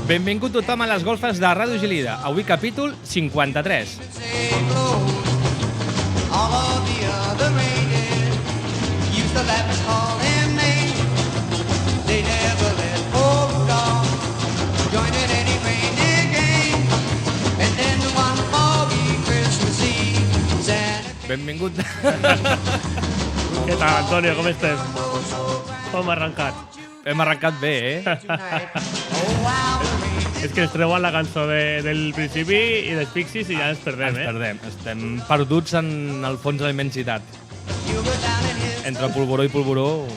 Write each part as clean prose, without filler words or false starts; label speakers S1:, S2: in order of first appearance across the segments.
S1: Benvingut tothom a les golfes de Ràdio Gelida. Avui capítol 53. Benvingut.
S2: Què tal, Antonio? Com estem? Com hem arrencat?
S1: Hem arrencat bé,
S2: És que ens treuen la cançó del principi i dels Pixies i ja ens perdem,
S1: Ens perdem. Estem perduts en el fons de la immensitat. Entre polvoró i polvoró.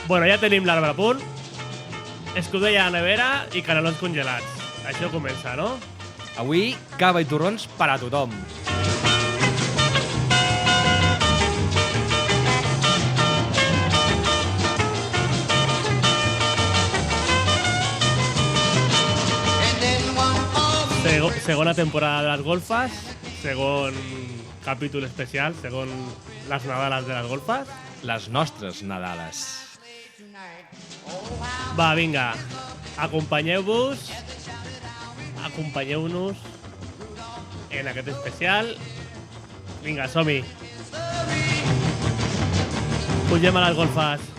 S2: Bueno, ja tenim l'arbre a punt, escudella a la nevera i canelons congelats. Això comença, no?
S1: Avui, cava i torrons per a tothom.
S2: Segona temporada de les golfes, segon capítol especial, segon les Nadales de les golfes.
S1: Les nostres Nadales.
S2: Va, vinga, acompanyeu-nos en aquest especial. Vinga, som-hi. Pugem a les golfes.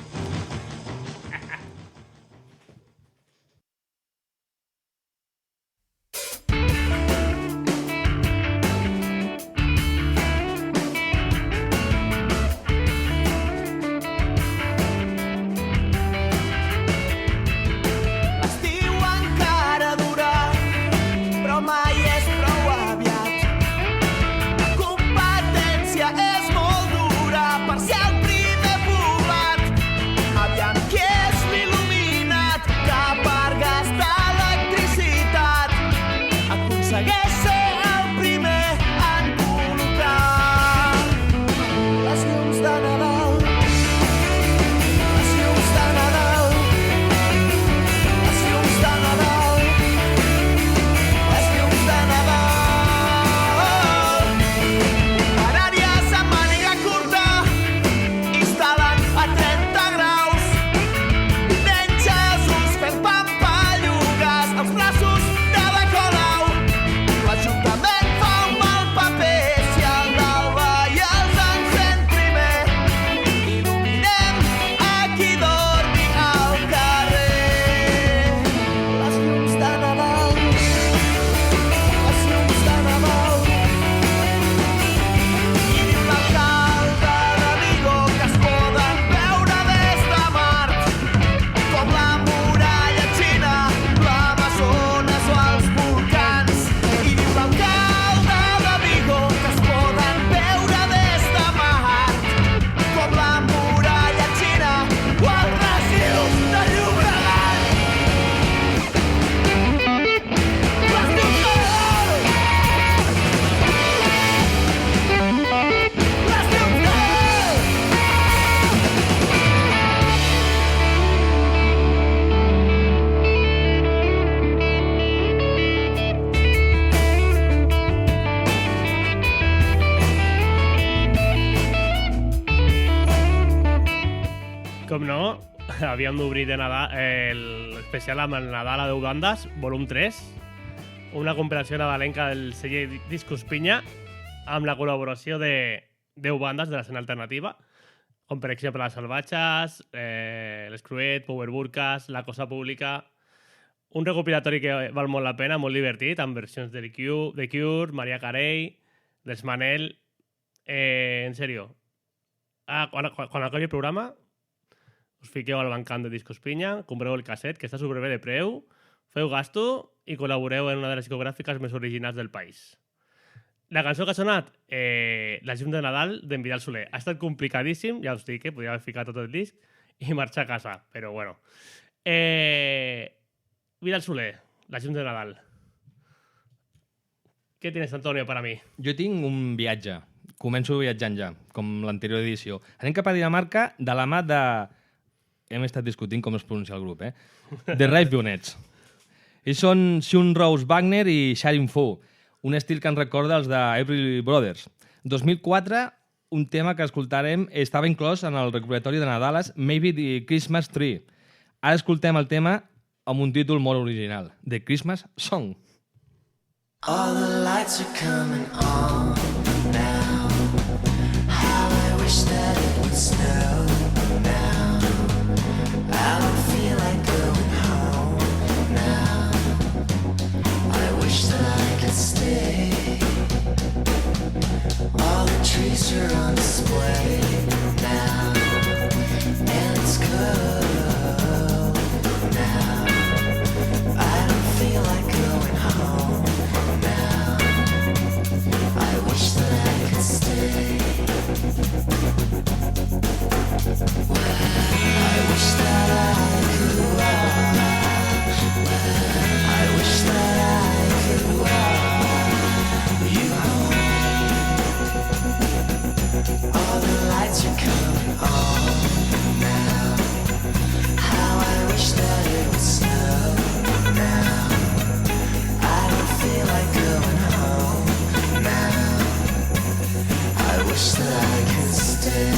S2: Com no, havíem d'obrir l'especial amb el Nadal a 10 bandes, volum 3, una compilació nadalenca del celler Discos Pinya amb la col·laboració de 10 bandes de l'escena alternativa, com per exemple Les Salvatges, l'Escruet, Power Burkas, La Cosa Pública. Un recopilatori que val molt la pena, molt divertit, amb versions de The Cure, Maria Carey, dels Manel. En sèrio, quan acabi el programa, us fiqueu al bancant de Discos Pinya, compreu el casset, que està superbé de preu, feu gasto i col·laboreu en una de les discogràfiques més originals del país. La cançó que ha sonat, La llum de Nadal, d'en Vidal Soler. Ha estat complicadíssim, ja us dic que podia haver ficat tot el disc i marxar a casa, però bueno. Vidal Soler, La llum de Nadal. Què tienes, Antonio, per a mi?
S1: Jo tinc un viatge. Començo viatjant ja, com l'anterior edició. Anem cap a Dinamarca de la mà de... Hem estat discutint com es pronuncia el grup, The Raveunets. Ells són Sean Rose Wagner i Sharin Fu, un estil que ens recorda els de Everly Brothers. 2004 un tema que escoltarem estava inclòs en el recopilatori de Nadales, Maybe the Christmas Tree. Ara escoltem el tema amb un títol molt original, The Christmas Song.
S3: All the lights are coming on now. How I wish that it would snow now. I don't feel like going home now. I wish that I could stay. All the trees are on display now. And it's cold now. I don't feel like going home. I wish that I could stay. I wish that I could walk. I wish that I could walk you home. All the lights are coming on now. How I wish that it would snow now. I don't feel like going home. I wish that I could stay.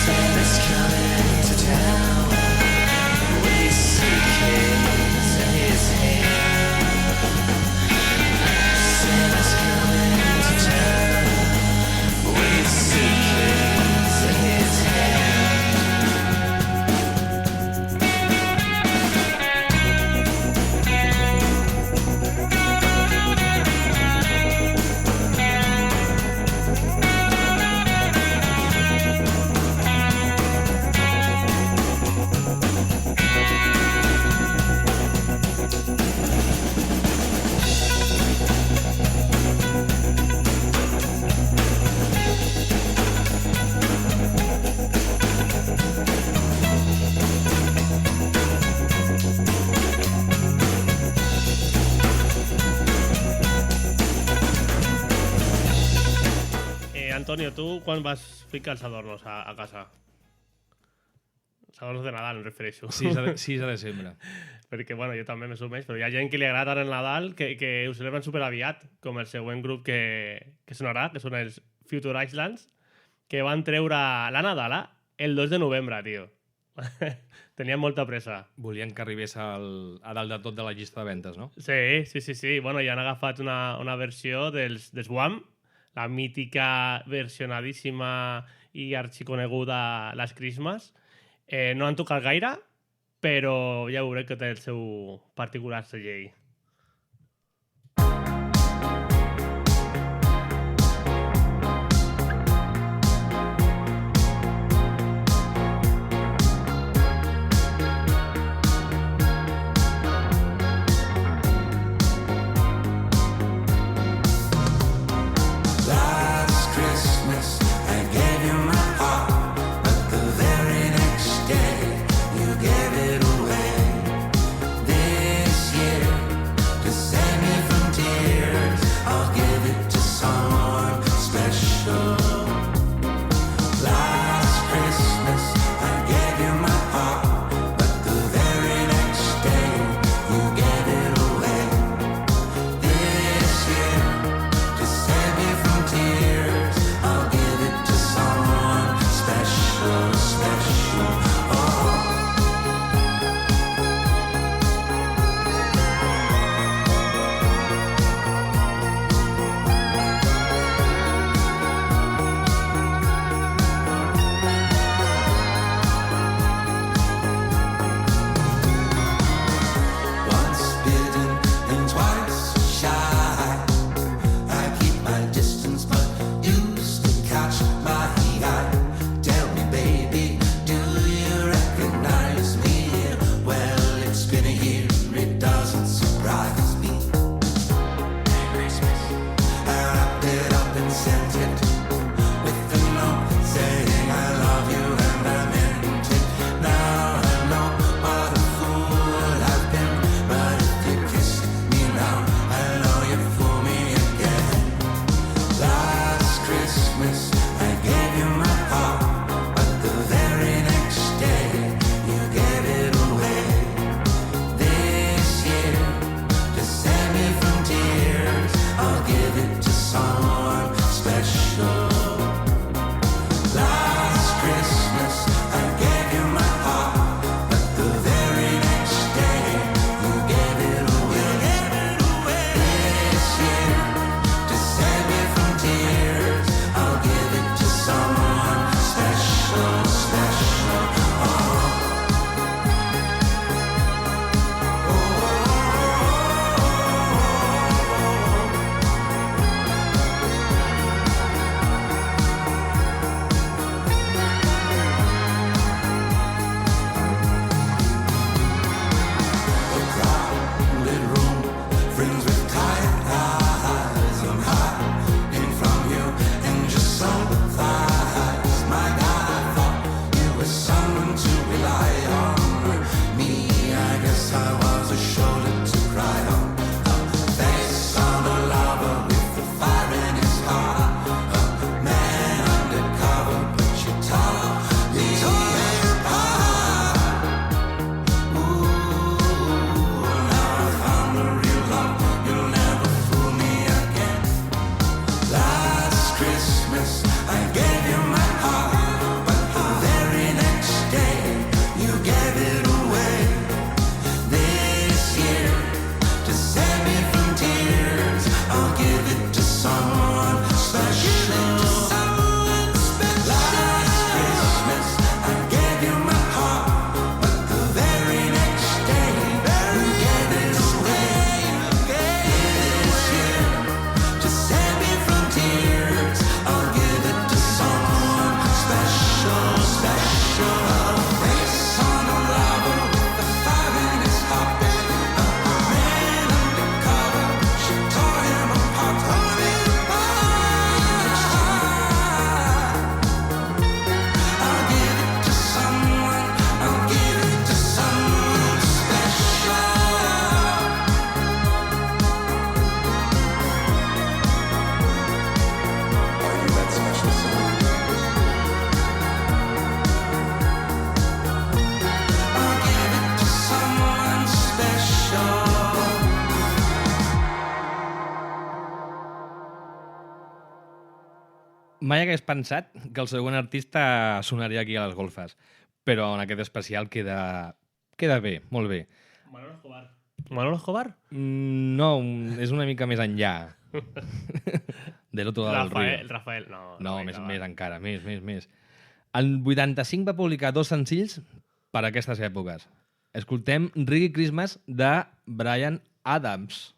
S3: Santa's coming to town with his suitcase in his hand. Santa's coming to town with his suitcase in his hand.
S2: Antonio, tu quan vas ficar els adornos a casa? Els adornos de Nadal, em refereixo.
S1: 6 de desembre.
S2: Perquè, bueno, jo també m'assumeix, però hi ha gent que li agrada tant el Nadal que ho celebren superaviat, com el següent grup que sonarà, que són els Future Islands, que van treure la Nadala el 2 de novembre, tio. Tenien molta pressa.
S1: Volien que arribés a dalt de tot de la llista de ventes, no?
S2: Sí. Bueno, ja han agafat una versió dels Wham, la mítica, versionadíssima i arxiconeguda Last Christmas. No han tocat gaire, però ja veuré que té el seu particular segell.
S3: Day, you gave it away. This year
S1: mai hagués pensat que el següent artista sonaria aquí a les golfes, però en aquest especial queda bé, molt bé.
S2: Manolo Escobar. Manolo Escobar?
S1: No, és una mica més enllà. Del otro lado del río.
S2: Rafael,
S1: No, més encara, més. El 85 va publicar 2 senzills per a aquestes èpoques. Escoltem Reggae Christmas de Bryan Adams.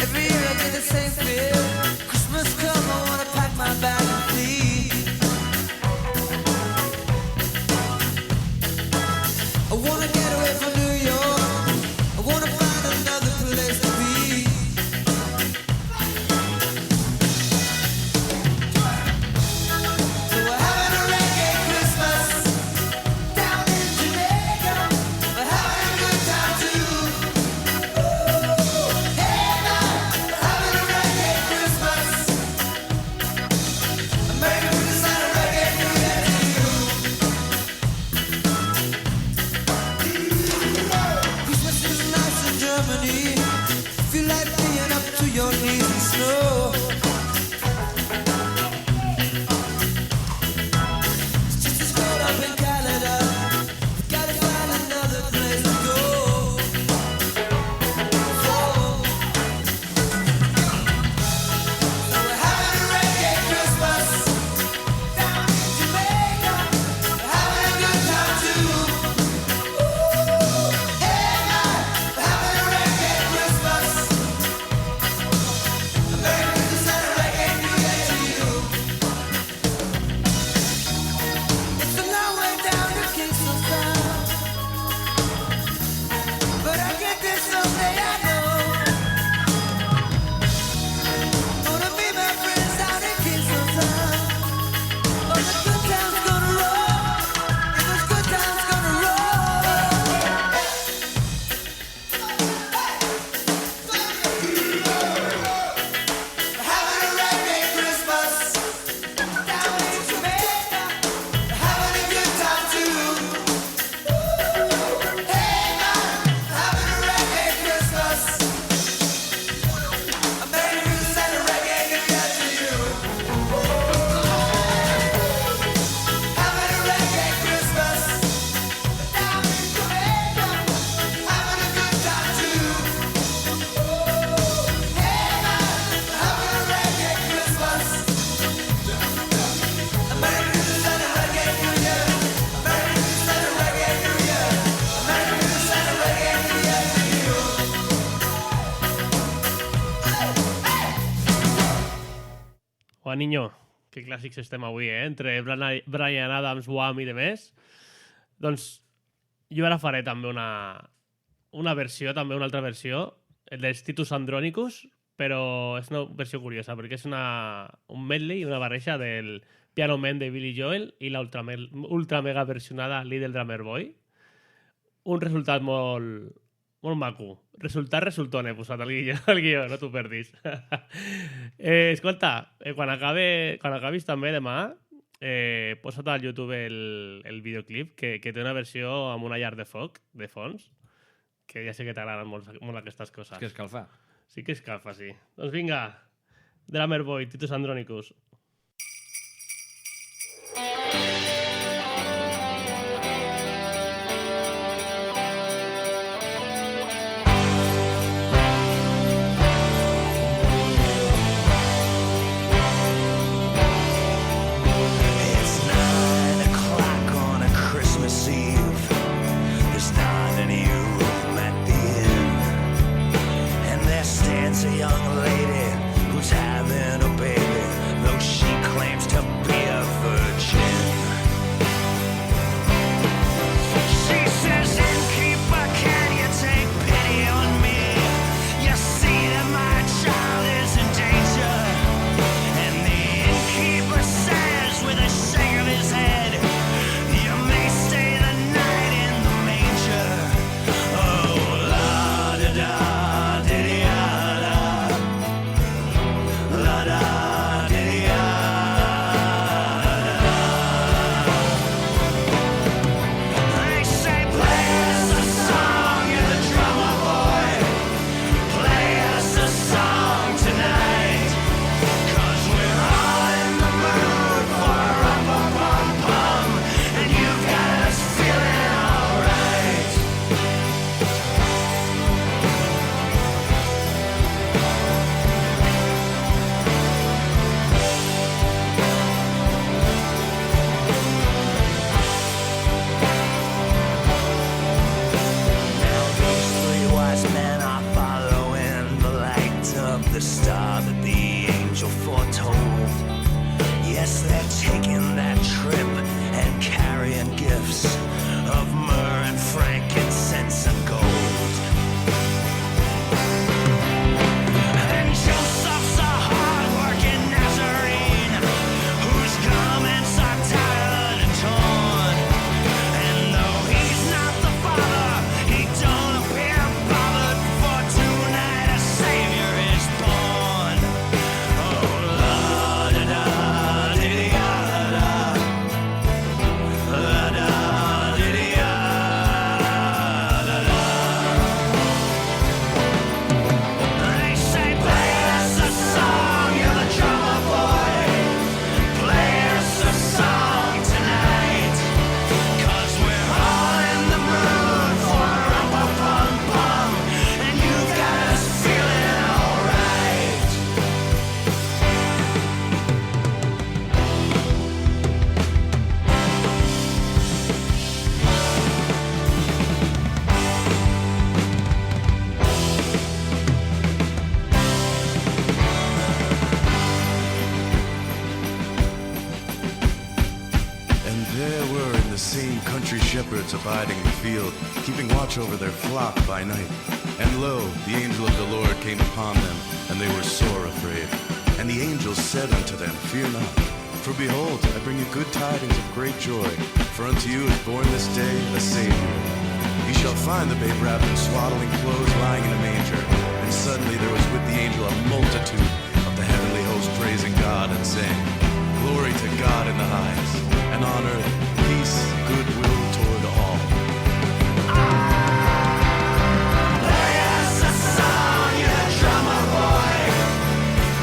S3: Every year I get the same feel. Christmas come, I wanna pack my bag and flee. I wanna get away from New York. I wanna find another place to be. So we're having a reggae Christmas down in Jamaica. We're having a good time too. Hey man, we're having a reggae Christmas. America, we decided reggae New Year to you. Christmas is nice in Germany. Feel like being up to your knees in snow. It's just as cold up in Canada. We gotta find another place to go. So we're having a reggae Christmas down in Jamaica. We're having a good time too. Hey man, we're having a reggae Christmas. America decided reggae New Year to you. It's a long way down to Kingston, but I'll get there someday, I know. Gonna meet my friends down in Kingston Town. Oh, the good times gonna roll. Yeah, those good times gonna roll. Having a reggae Christmas down in Jamaica. Having a good time too. Hey man, having a reggae Christmas. America sent a reggae New Year to you. Having a reggae Christmas down in Jamaica. Having a good time too. Hey man, having a reggae Christmas. America sent a reggae New Year. America sent a reggae New Year. America sent a reggae New Year to you.
S2: Juan Niño, que clàssics estem avui, entre Bryan Adams, Wham i de més. Doncs jo ara faré també una versió, també una altra versió, el dels Titus Andronicus, però és una versió curiosa, perquè és un medley, una barreja del Piano Man de Billy Joel i la ultra mega versionada Little Drummer Boy. Un resultat molt maco. Resultón he posat al guió, no t'ho perdis. Escolta, quan acabis també demà, posa't al YouTube el videoclip, que té una versió amb una llar de foc, de fons, que ja sé que t'agraden molt aquestes coses.
S1: És que escalfa.
S2: Sí que escalfa, sí. Doncs vinga, Drummer Boy, Titus Andronicus.
S4: It's 9 o'clock on a Christmas Eve. There's not any room at the inn, and there stands a young lady who's having a baby, though she claims to be a virgin. She says, "Innkeeper, can you take pity on me? You see that my child is in danger." And the innkeeper says with a shake of his head, "You may stay the night in the manger." Oh, la da da, diddy da, la da guess they're taking that trip and carrying gifts of myrrh and frankincense and gold. And Joseph's a hard-working Nazarene whose garments are tattered and torn. And though he's not the father, he don't appear bothered, for tonight a savior is born. Oh, la-da-da-dee-da-da, la-da-dee-da-da-da. They say, play us a song, you're the drummer boy. Play us a song tonight, 'cause we're all in the mood for a rum-pa-pum-pum, and you've got us feeling alright.
S5: And there were in the same country shepherds abiding in the field, keeping watch over their flock by night. And lo, the angel of the Lord came upon them, and they were sore afraid. And the angel said unto them, Fear not, for behold, I bring you good tidings of great joy. For unto you is born this day a Savior. Ye shall find the babe wrapped in swaddling clothes, lying in a manger. And suddenly there was with the angel a multitude of the heavenly host praising God and saying, Glory to God in the highest, and on earth peace, goodwill toward all.
S4: Play us a song, you're the drummer boy.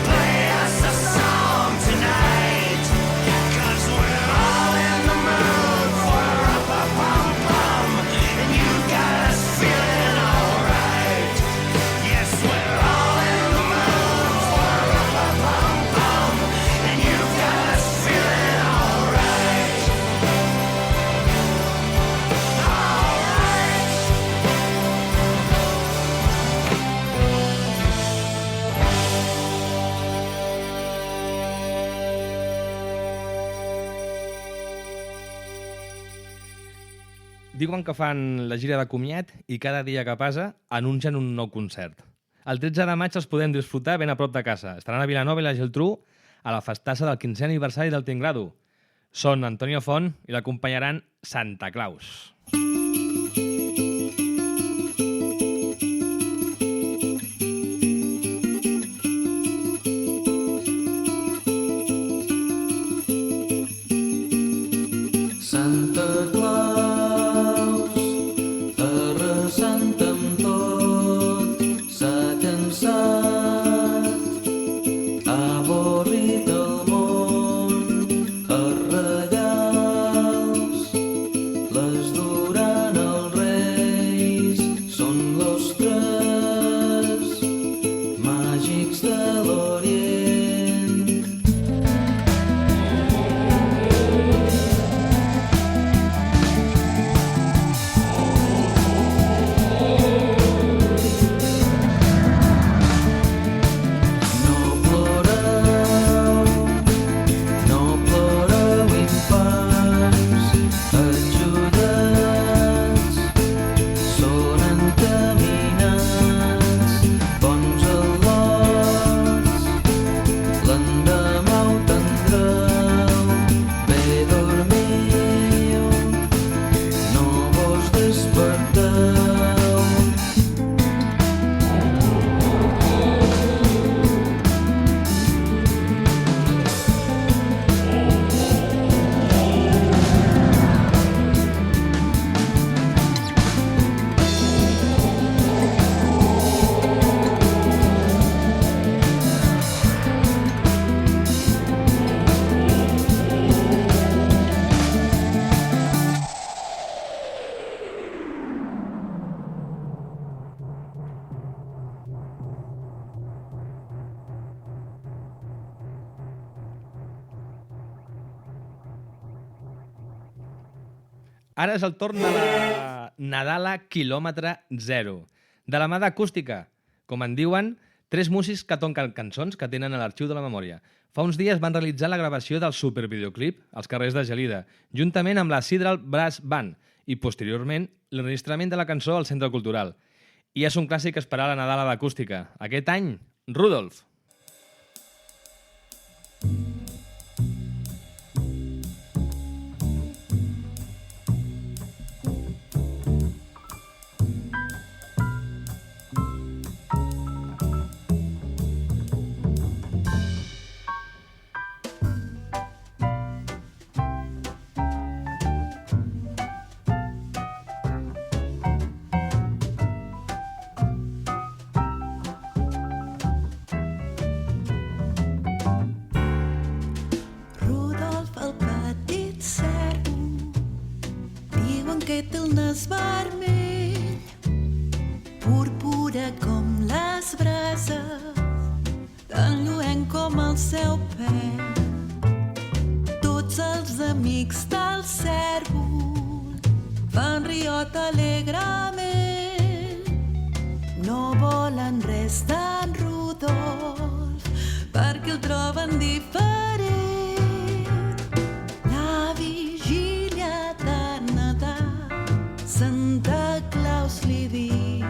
S4: Play us a song tonight, 'cause we're all in the mood for a rum-pa-pum-pum, and you've got us feeling alright. Yes, we're all in the mood for a rum-pa-pum-pum, and you've got us feeling alright. Alright.
S1: Diuen que fan la gira de comiat i cada dia que passa anuncien un nou concert. El 13 de maig els podem disfrutar ben a prop de casa. Estaran a Vilanova i la Geltrú a la festassa del 15è aniversari del Tinglado. Són Antonio Font i l'acompanyaran Santa Claus.
S3: Santa Claus, arrasanta'm tot, s'ha cansat, ha avorrit el món, els regals, les duran els reis, són los tres màgics de l'Orient. No ploreu, no ploreu, infants, ajudats, són encaminats, bons al·lots, l'endemà ho tindreu, bé dormiu, no vos desperteu.
S1: Ara és el torn de la Nadala quilòmetre zero. De la mà d'Acústica. Com en diuen, 3 músics que toquen cançons que tenen a l'arxiu de la memòria. Fa uns dies van realitzar la gravació del supervideoclip als carrers de Gelida, juntament amb la Sidral Brass Band, i posteriorment l'enregistrament de la cançó al Centre Cultural. I és un clàssic esperar la Nadala d'acústica. Aquest any, Rudolf.
S6: Rudolf el petit cèrvol, diuen que té el nas vermell, púrpura com les brases, tan lluent com el seu pèl. Tots els amics del cèrvol fan riot alegrament, no volen res d'en Rudolf perquè el troben diferent. La vigília de Nadal, Santa Claus li diu: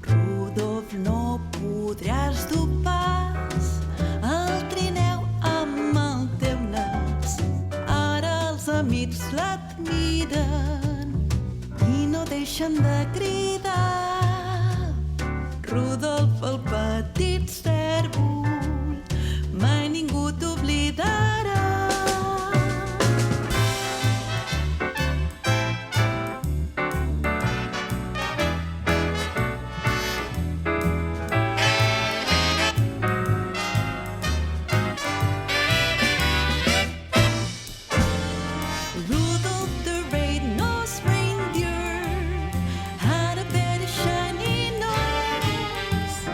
S6: Rudolf, no podràs dur pas el trineu amb el teu nas. Ara els amics l'admiren i no deixen de cridar: Rudolf el petit cèrvol, mai ningú t'oblidarà. Rudolph the red-nosed reindeer had a very shiny nose.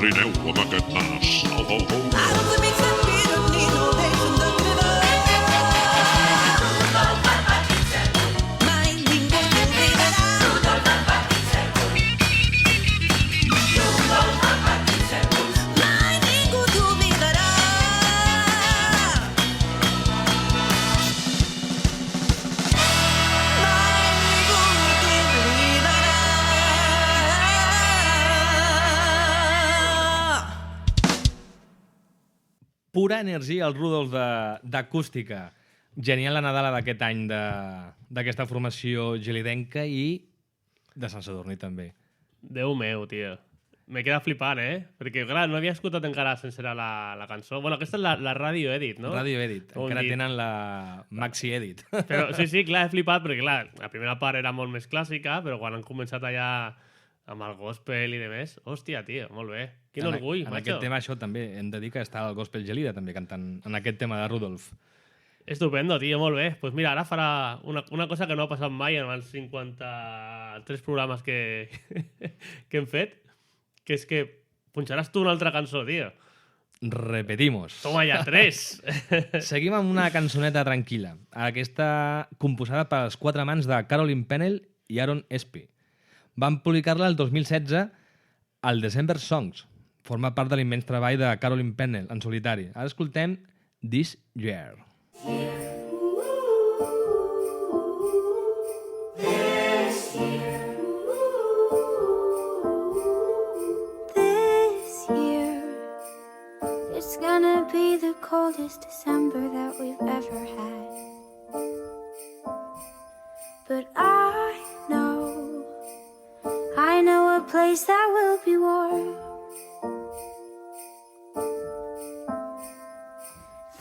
S7: marineu amb aquest nas. Au, au, au.
S6: Els amics d'en Pironi no deixen de cridar. Mai ningú t'oblidarà. Mai ningú t'oblidarà.
S1: Pura energia, el Rudolf d'acústica. Genial la Nadala d'aquest any d'aquesta formació gelidenca i de Sant Sadurní també.
S2: Déu meu, tio. Me queda flipant, Perquè, clar, no havia escoltat encara sencera la cançó. Bueno, aquesta és la Radio Edit, no?
S1: Radio Edit.
S2: Com
S1: Encara
S2: dir?
S1: tenen la Maxi Edit.
S2: Però, sí, clar, he flipat perquè, clar, la primera part era molt més clàssica, però quan han començat allà amb el gospel i demés, hòstia, tio, molt bé. Quin orgull,
S1: en
S2: macho.
S1: aquest tema això també hem de dir que està el Gospel Gelida també cantant en aquest tema de Rudolf.
S2: Estupendo, tio, molt bé. Doncs pues mira, ara farà una cosa que no ha passat mai en els 53 programes que hem fet, que és que punxaràs tu una altra cançó, tio.
S1: Repetimos.
S2: Toma ja, 3.
S1: Seguim amb una cançoneta tranquil·la. Aquesta composada pels quatre mans de Caroline Pennell i Aaron Espy. Van publicar-la el 2016 al December Songs. Forma part de l'immens treball de Caroline Pennell en solitari. Ara escoltem This Year.
S8: This year, it's gonna be the coldest December that we've ever had. But I know a place that will be warm.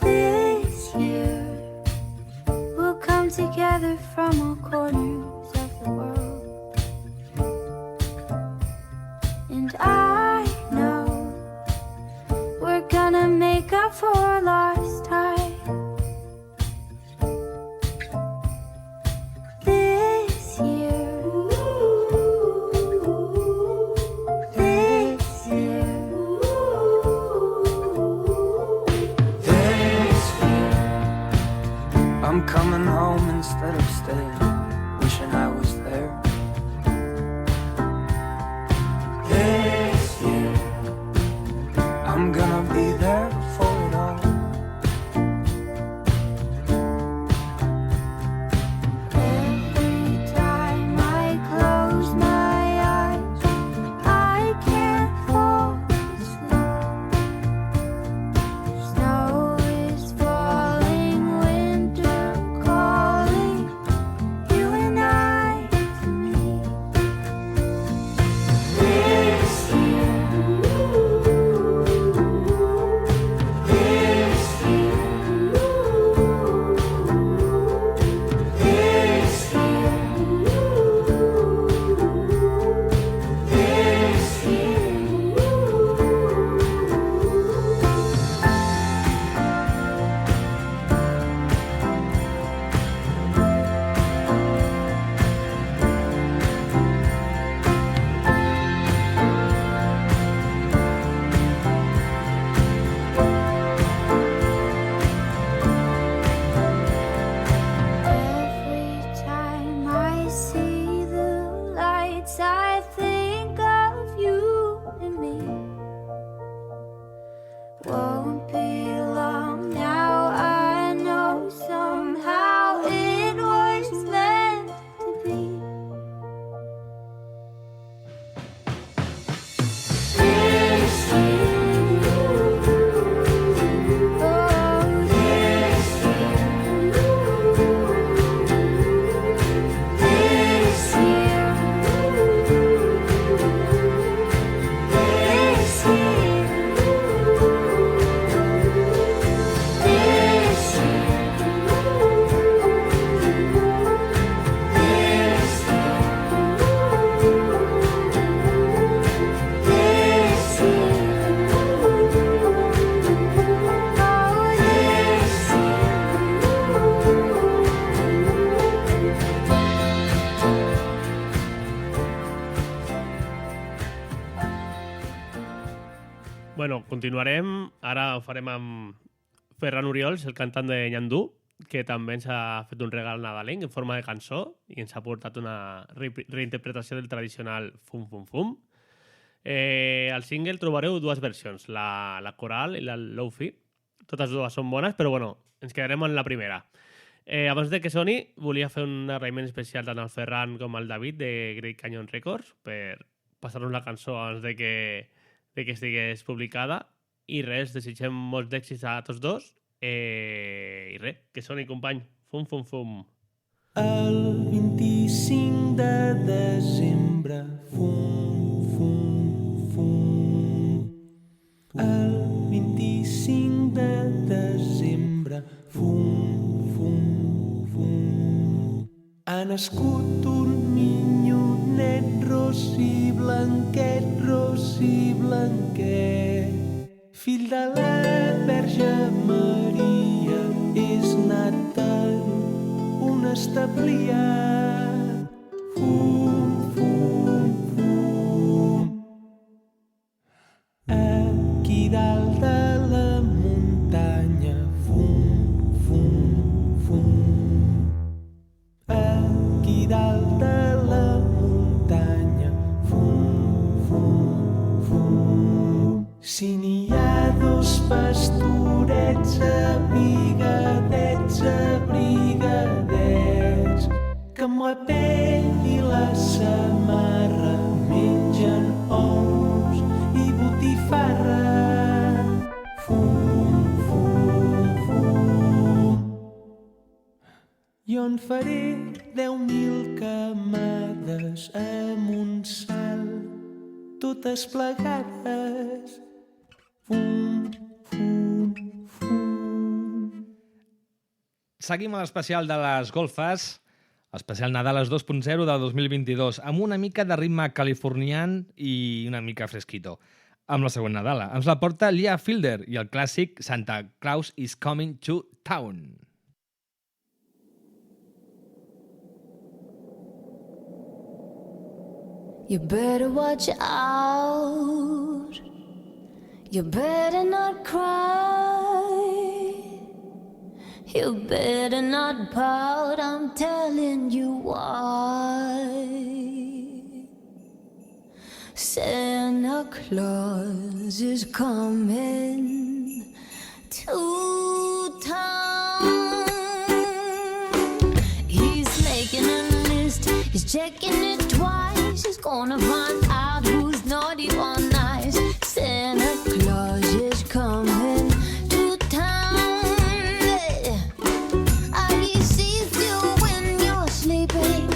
S8: This year, we'll come together from all corners of the world. And I know we're gonna make up for lost time. This year,
S9: I'm coming home instead of staying.
S2: Bueno, continuarem. Ara ho farem amb Ferran Oriols, el cantant de Nyandú, que també ens ha fet un regal nadalenc en forma de cançó i ens ha portat una reinterpretació del tradicional Fum Fum Fum. Al single trobareu dues versions, la coral i la lofi. Totes dues són bones, però bueno, ens quedarem en la primera. Abans de que soni, volia fer un agraïment especial tant al Ferran com al David de Great Canyon Records per passar-nos la cançó abans de que estigués publicada. I res, desitgem molts d'èxits a tots dos. I res, que soni, company. Fum, fum, fum.
S9: El 25 de desembre, fum, fum, fum. El 25 de desembre, fum, fum, fum. Ha nascut un minyonet rossi blanquet, fill de la Verge Maria, és nat en un establià. Fum, fum, fum. Aquí dalt de la muntanya, fum, fum, fum. Aquí dalt de la muntanya, fum, fum, fum. Si n'hi ha dos pastorets abrigadets, que amb la pell i la samarra mengen ous i botifarra. Fum, fum, fum. Jo en faré 10.000 camades amb un salt, totes plegades. Fum, fum, fum.
S1: Seguim a l'especial de les golfes, especial Nadales 2.0 de 2022, amb una mica de ritme californian i una mica fresquito. Amb la següent Nadala ens la porta Leah Fielder i el clàssic Santa Claus is Coming to Town.
S8: You better watch out. You better not cry. You better not pout. I'm telling you why. Santa Claus is coming to town. He's making a list. He's checking it twice. He's gonna find out who's naughty or nice. Santa Claus is coming to town. He sees you when you're sleeping.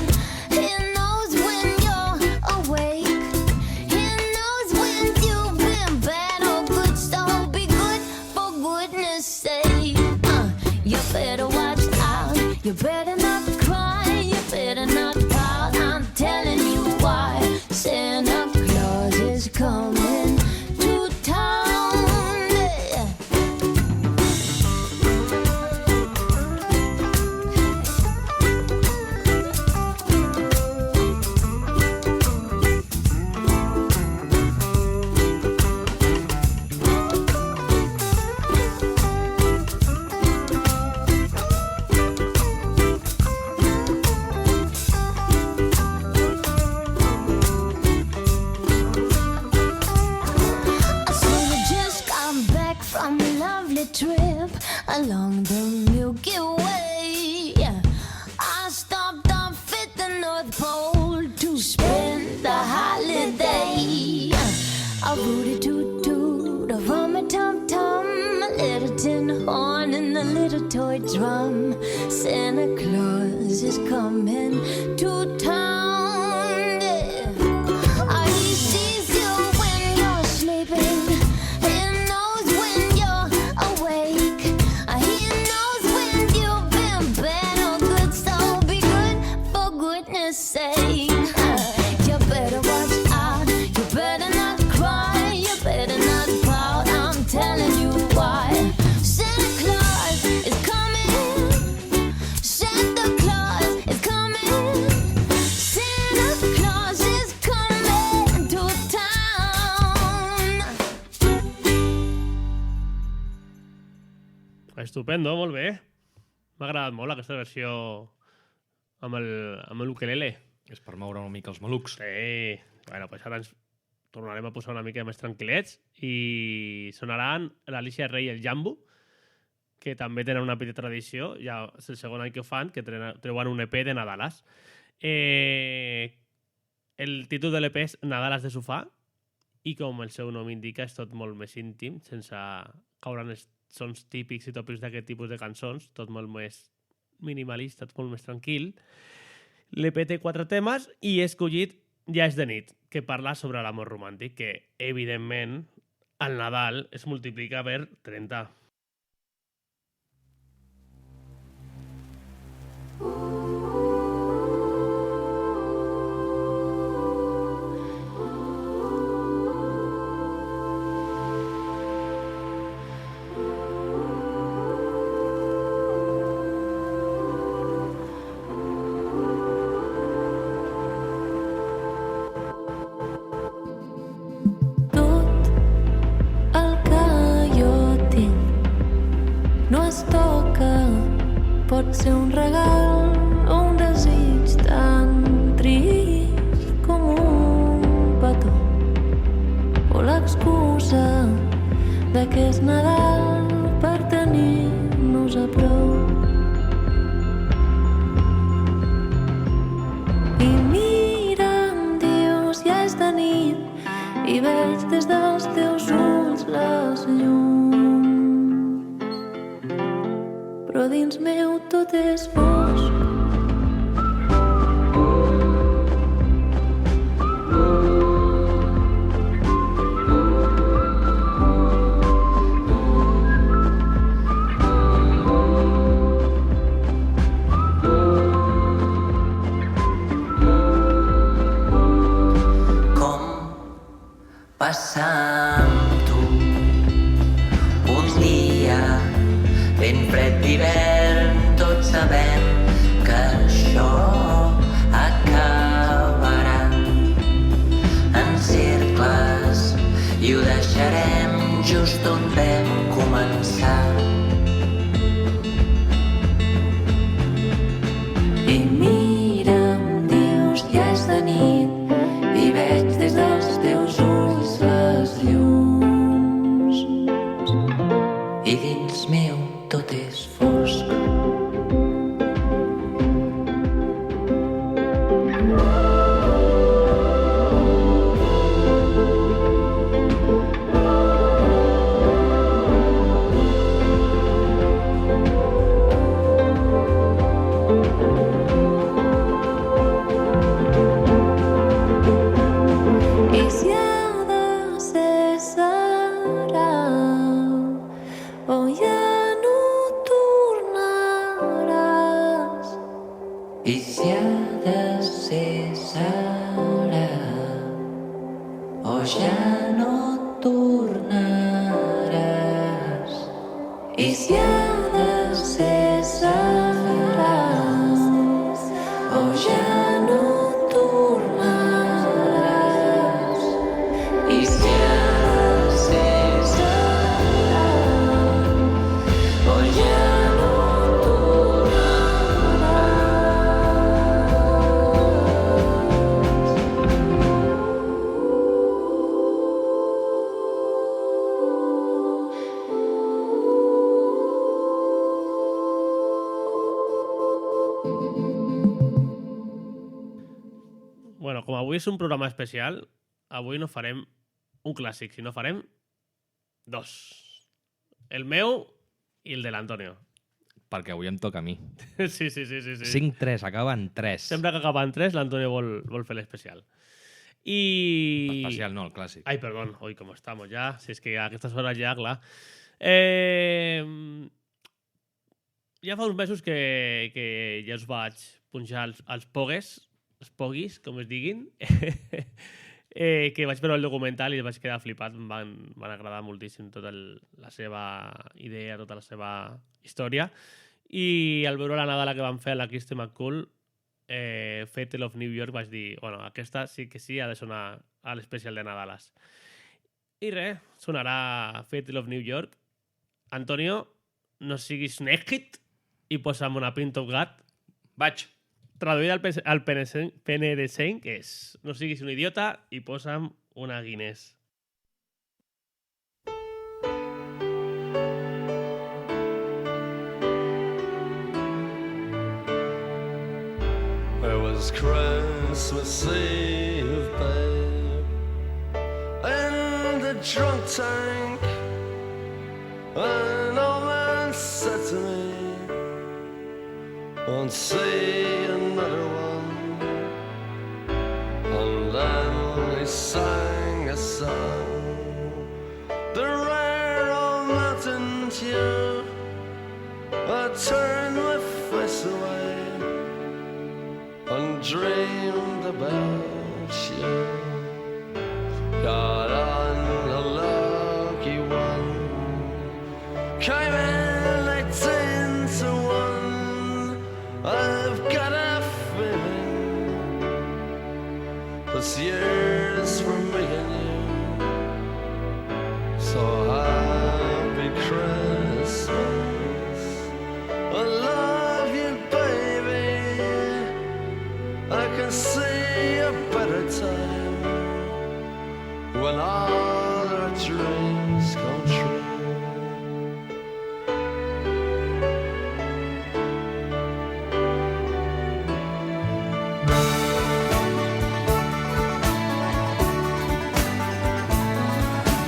S8: He knows when you're awake. He knows when you've been bad or good. So be good for goodness sake. You better watch out. You better not cry. You better not pout. I'm telling you why. Santa Claus is coming to town. From a lovely trip along the Milky Way, I stopped off at the North Pole to spend the holiday. A rooty-toot-toot, a rum-a-tum-tum, a little tin horn and a little toy drum. Santa Claus is coming to town. He sees you when you're sleeping. Say, you better watch out. You better not cry. You better not pout. I'm telling you why. Santa Claus is coming. Santa Claus is coming. Santa Claus is coming to town.
S2: Estupendo, molt bé. M'ha agradat molt aquesta versió amb l'ukelele.
S1: És per moure una mica els malucs.
S2: Sí. Bueno, pues ara ens tornarem a posar una mica més tranquil·lets i sonaran l'Alicia Rey i el Jambo, que també tenen una petita tradició, ja és el segon any que ho fan, que treuen un EP de Nadalas. El títol de l'EP és Nadalas de sofà i com el seu nom indica és tot molt més íntim, sense caure en els sons típics i tòpics d'aquest tipus de cançons, tot molt més minimalista, tot molt més tranquil. L'EP té 4 temes i he escollit Ja és de nit, que parla sobre l'amor romàntic, que evidentment al Nadal es multiplica per 30.
S6: Pot ser un regal o un desig tan trist com un petó o l'excusa de que és Nadal per tenir-nos a prop. I mira, em dius, ja és de nit i veig des dels teus ulls les llums. Però dins meu tot és fosc.
S3: Com passar amb tu un dia ben fred d'hivern, tots sabem que això acabarà en cercles i ho deixarem just on vam començar. I mira, em dius, ja és de nit i veig des dels teus ulls les llums i dins meu tot és fosc.
S6: I si ha de ser serà o ja no tornaràs.
S3: I si ha de ser serà o ja no tornaràs.
S6: I si ha de ser serà o ja no tornaràs.
S3: I si ha de ser serà o ja no
S2: Bueno, com avui és un programa especial, avui no farem un clàssic, sinó farem 2. El meu i el de l'Antonio.
S1: Perquè avui em toca a mi.
S2: Sí.
S1: 5-3, acaba en 3.
S2: Sempre que acaba en 3, l'Antonio vol fer l'especial. I...
S1: Especial no, el clàssic.
S2: Ai, perdón, hoy como estamos ya. Si es que a aquestes hores ja, clar. Ja fa uns mesos que ja us vaig punxar els pogues, els poguis, com es diguin, que vaig veure el documental i vaig quedar flipat. Em van agradar moltíssim tota la seva idea, tota la seva història. I al veure la Nadala que van fer a la Kirsty McCool, Fatal of New York, vaig dir, bueno, aquesta sí que sí ha de sonar a l'especial de Nadales. I res, sonarà Fatal of New York. Antonio, no siguis un èxit i posa'm una pint of gat.
S1: Vaig.
S2: Traduïda al penedesenc és no siguis un idiota i posa'm una Guinness.
S10: It was Christmas Eve, babe, in the drunk tank. An old man said to me, won't see another one. And then he sang a song, the rare old mountain tune. I turned my face away and dreamed about you. Got on a lucky one, came in 18 to 1. I've got a feeling this year's for me and you. So happy Christmas, I love you, baby. I can see a better time when all our dreams come true.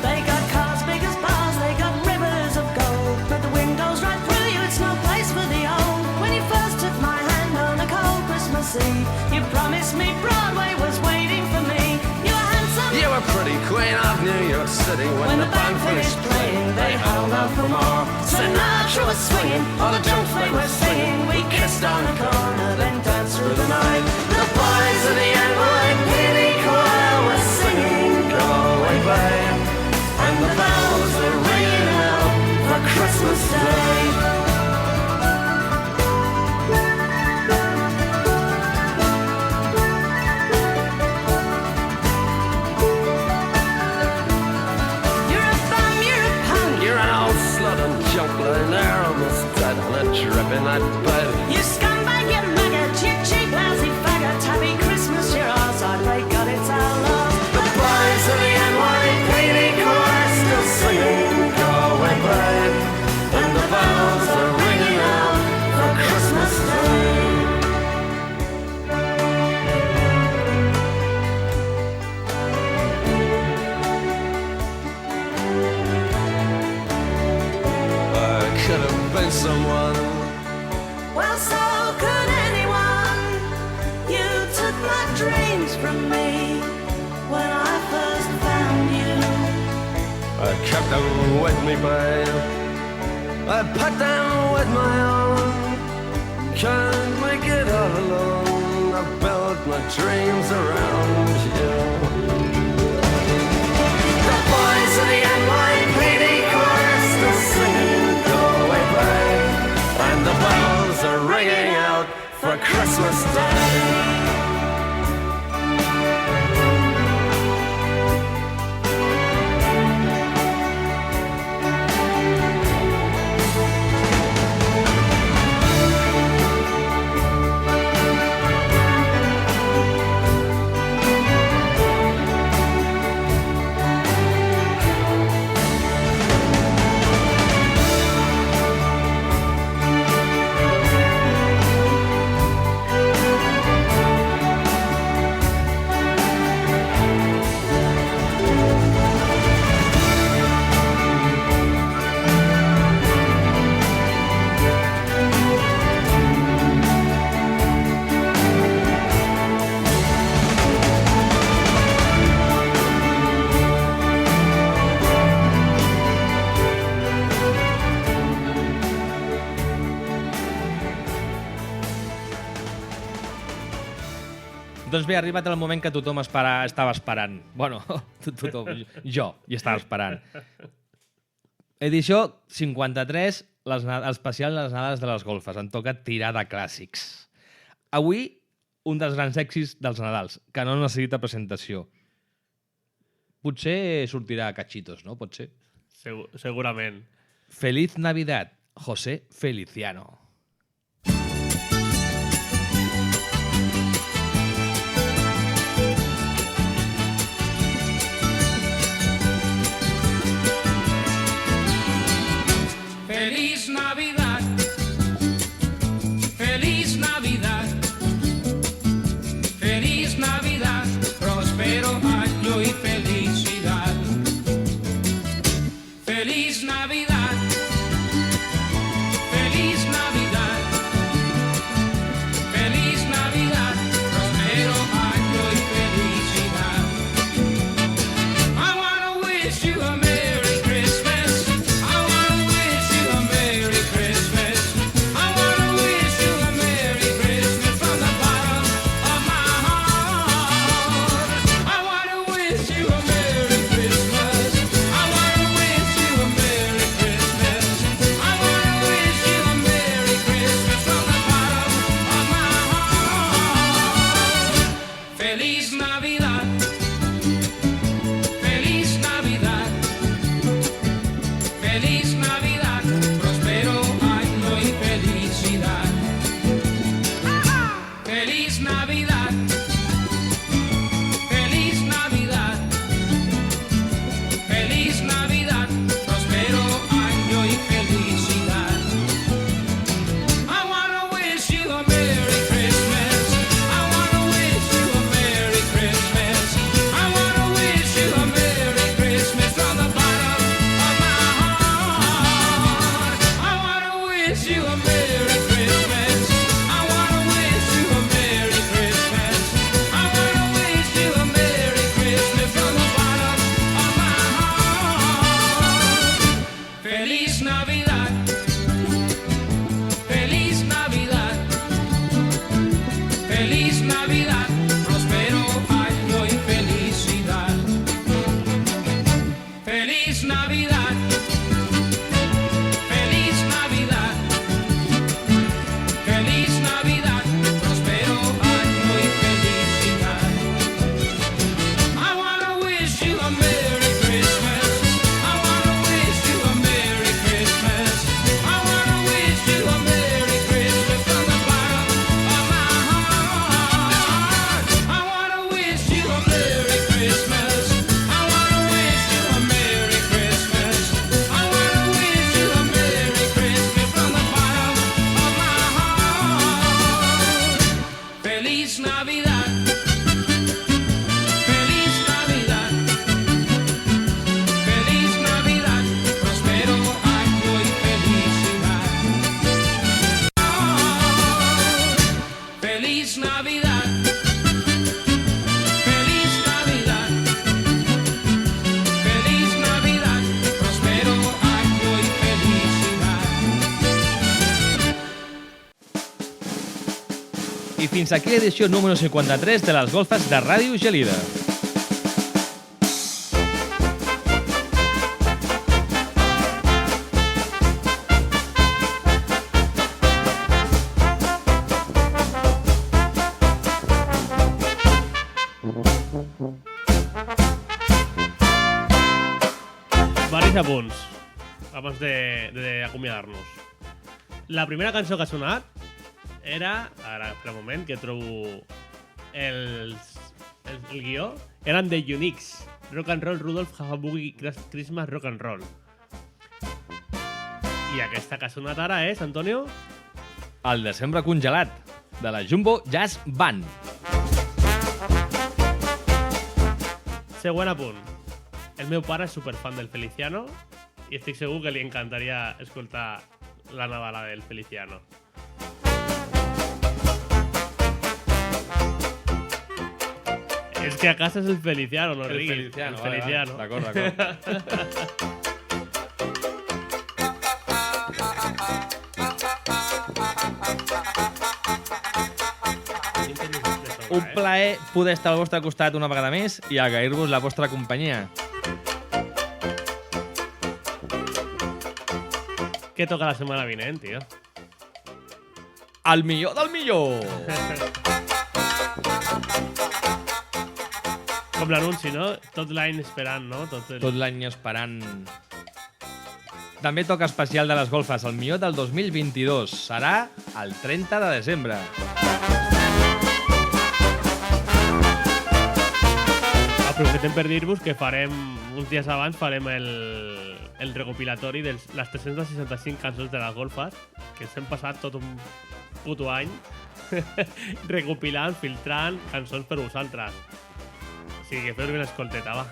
S11: They got cars big as bars, they got rivers of gold, but the wind goes right through you, it's no place for the old. When you first took my hand on a cold Christmas Eve, you promised me Broadway was waiting for me. You were handsome,
S10: You were pretty queen of New York City.
S11: when the band finished playing, they held out for more. Sinatra was swinging, all the drums they were singing. We kissed on the corner, then danced through the night. The boys of the NYPD choir were singing, "Go away, babe," and the bells were ringing out for Christmas Day. You're a bum, you're a punk,
S10: You're an old slut and junk lying there almost dead on a drip in that bed.
S11: you scumbag, you maggot, you cheap, lousy faggot. Happy Christmas, you're ours, I pray God it's our love.
S10: The boys of the NYPD choir still singing, "Go away, babe," and the bells are ringing out for Christmas Day. I could have been someone.
S11: Well, so could anyone. You took my dreams from me when I first found you.
S10: I kept them with me, babe. I put them with my own. Can't make it all alone. I built my dreams around you. The boys of the NYPD choir still singing, "Go away, babe," and the bells are ringing out for Christmas Day.
S1: Doncs bé, ha arribat el moment que tothom estava esperant. Bueno, tothom, jo hi estava esperant. Edició 53, especial Les Nadales de les Golfes. Han tocat tirar de clàssics. Avui, un dels grans èxits dels Nadals, que no necessita presentació. Potser sortirà a cachitos, no? Pot ser.
S2: Segurament.
S1: Feliz Navidad, José Feliciano.
S12: Feliz Navidad, feliz Navidad, feliz Navidad, próspero año y felicidad. Feliz Navidad, feliz Navidad, feliz Navidad, próspero año y felicidad. I wanna wish you a Merry Christmas. I wanna wish you a Merry Christmas. I wanna wish you a Merry Christmas from the bottom of my heart. I wanna wish you a Merry Christmas. I wanna wish you a Merry Christmas. I wanna wish you a Merry Christmas from the bottom of my heart. Feliz Navidad. Feliz Navidad. Feliz Navidad, próspero año y felicidad. Feliz Navidad, feliz Navidad, feliz Navidad, próspero año y felicidad. I wanna wish you a Merry Christmas. I wanna wish you a Merry Christmas. I wanna wish you a Merry Christmas from the bottom of my heart. I wanna wish you a Merry Christmas. I wanna wish you a Merry Christmas. I wanna wish you a Merry Christmas from the bottom of my heart. Feliz Navidad. Feliz Navidad. Feliz Navidad, próspero año y felicidad. Feliz Navidad. Feliz Navidad. Feliz Navidad, próspero año y felicidad. I wanna wish you a Merry Christmas. I wanna wish you a Merry Christmas. I wanna wish you a Merry Christmas from the bottom of my heart. I wanna wish you a Merry Christmas. I wanna wish you a Merry Christmas. I wanna wish you a Merry Christmas from the bottom of my heart. Feliz Navidad. Feliz Navidad. Feliz Navidad, próspero año y felicidad. Feliz Navidad. Feliz Navidad. Feliz Navidad, próspero año y felicidad.
S1: I fins aquí l'edició número 53 de les golfes de Ràdio Gelida.
S2: Varis apunts, abans d'acomiadar-nos. La primera cançó que ha sonat era... Ara, espera un moment, que trobo el guió. Eren The Uniques. Rock and Roll, Rudolph, Have a Boogie, Christmas, Rock and Roll. I aquesta que ha sonat ara és, Antonio?
S1: El Desembre congelat, de la Jumbo Jazz Band.
S2: Següent apunt. El meu pare és superfan del Feliciano i estic segur que li encantaria escoltar la Nadala del Feliciano. És que a casa és el Feliciano, no riguis.
S1: Feliciano,
S2: el Feliciano.
S1: D'acord, d'acord. Un plaer poder estar al vostre costat una vegada més i agrair-vos la vostra companyia.
S2: Què toca la setmana vinent, tio?
S1: El millor del millor!
S2: Com l'anunci, no? Tot l'any esperant, no?
S1: Tot l'any esperant També toca especial de les golfes, el millor del 2022. Serà el 30 de desembre.
S2: Aprofitem per dir-vos que farem, uns dies abans, farem el recopilatori de les 365 cançons de les golfes, que ens hem passat tot un puto any recopilant, filtrant cançons per vosaltres. O sigui que feu-vos una escolteta, va.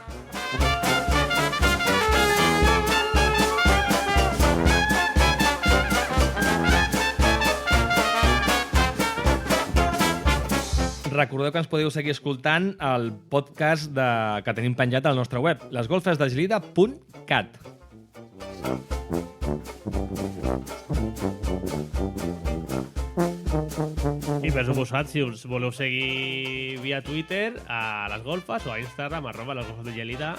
S1: Recordeu que ens podeu seguir escoltant el podcast que tenim penjat al nostre web, lesgolfesdegelida.cat.
S2: I per suposat, si us voleu seguir via Twitter, a les golfes o a Instagram, @lesgolfesdegelida,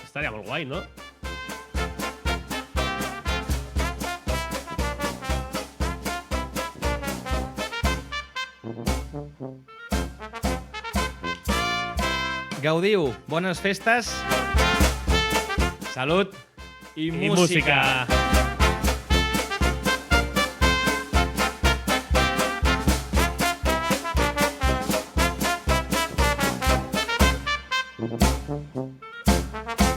S2: estaria molt guai, no?
S1: Gaudiu, bones festes, salut i música.
S3: Música